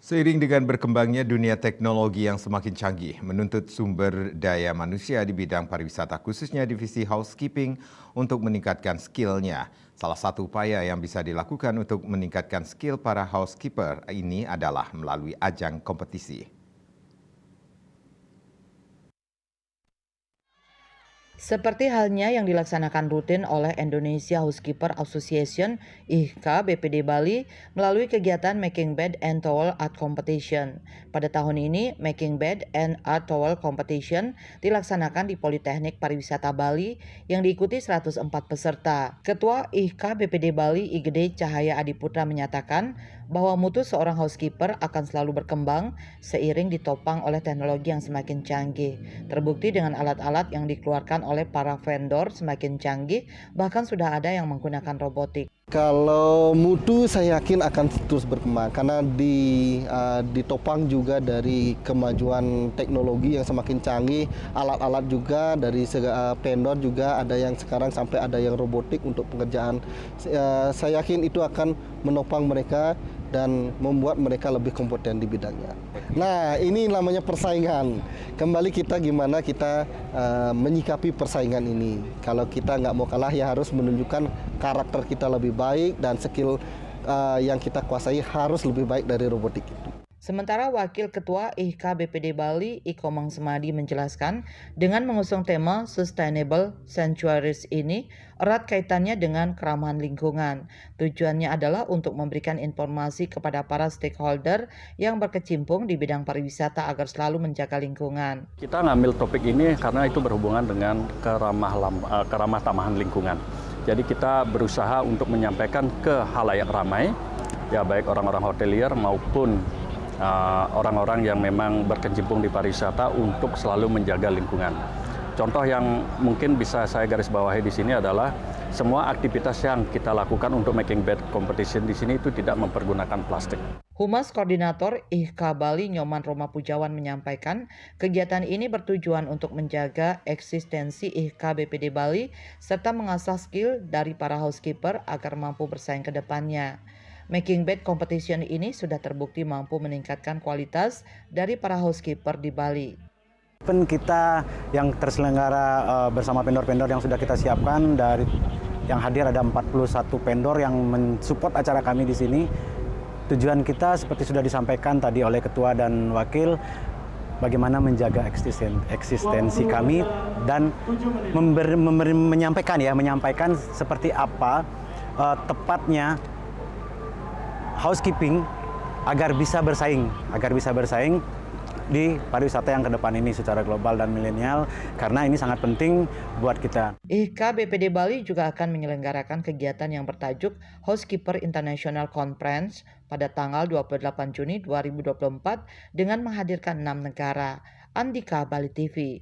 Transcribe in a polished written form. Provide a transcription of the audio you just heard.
Seiring dengan berkembangnya dunia teknologi yang semakin canggih, menuntut sumber daya manusia di bidang pariwisata, khususnya divisi housekeeping untuk meningkatkan skillnya. Salah satu upaya yang bisa dilakukan untuk meningkatkan skill para housekeeper ini adalah melalui ajang kompetisi. Seperti halnya yang dilaksanakan rutin oleh Indonesia Housekeeper Association (IHK) BPD Bali melalui kegiatan Making Bed and Towel Art Competition. Pada tahun ini, Making Bed and Art Towel Competition dilaksanakan di Politeknik Pariwisata Bali yang diikuti 104 peserta. Ketua IHK BPD Bali IGD Cahaya Adiputra menyatakan bahwa mutu seorang housekeeper akan selalu berkembang seiring ditopang oleh teknologi yang semakin canggih. Terbukti dengan alat-alat yang dikeluarkan oleh para vendor semakin canggih, bahkan sudah ada yang menggunakan robotik. Kalau mutu saya yakin akan terus berkembang karena ditopang juga dari kemajuan teknologi yang semakin canggih, alat-alat juga dari vendor juga ada yang sekarang sampai ada yang robotik untuk pekerjaan. Saya yakin itu akan menopang mereka dan membuat mereka lebih kompeten di bidangnya. Nah, ini namanya persaingan. Kembali kita gimana kita menyikapi persaingan ini. Kalau kita nggak mau kalah ya harus menunjukkan karakter kita lebih baik dan skill yang kita kuasai harus lebih baik dari robotik itu. Sementara Wakil Ketua IHK BPD Bali, Ikomang Semadi menjelaskan, dengan mengusung tema Sustainable Sanctuaries ini, erat kaitannya dengan keramahan lingkungan. Tujuannya adalah untuk memberikan informasi kepada para stakeholder yang berkecimpung di bidang pariwisata agar selalu menjaga lingkungan. Kita ngambil topik ini karena itu berhubungan dengan keramah tamahan lingkungan. Jadi kita berusaha untuk menyampaikan ke halayak ramai, ya baik orang-orang hotelier maupun orang-orang yang memang berkecimpung di pariwisata untuk selalu menjaga lingkungan. Contoh yang mungkin bisa saya garis bawahi di sini adalah semua aktivitas yang kita lakukan untuk making bed competition di sini itu tidak mempergunakan plastik. Humas Koordinator IHK Bali Nyoman Roma Pujawan menyampaikan, kegiatan ini bertujuan untuk menjaga eksistensi IHK BPD Bali serta mengasah skill dari para housekeeper agar mampu bersaing ke depannya. Making Bed Competition ini sudah terbukti mampu meningkatkan kualitas dari para housekeeper di Bali. Event kita yang terselenggara bersama vendor-vendor yang sudah kita siapkan, dari yang hadir ada 41 vendor yang mensupport acara kami di sini. Tujuan kita seperti sudah disampaikan tadi oleh Ketua dan Wakil, bagaimana menjaga eksistensi kami dan menyampaikan seperti apa tepatnya housekeeping agar bisa bersaing di pariwisata yang ke depan ini secara global dan milenial, karena ini sangat penting buat kita. IHK BPD Bali juga akan menyelenggarakan kegiatan yang bertajuk Housekeeper International Conference pada tanggal 28 Juni 2024 dengan menghadirkan 6 negara. Andika, Bali TV.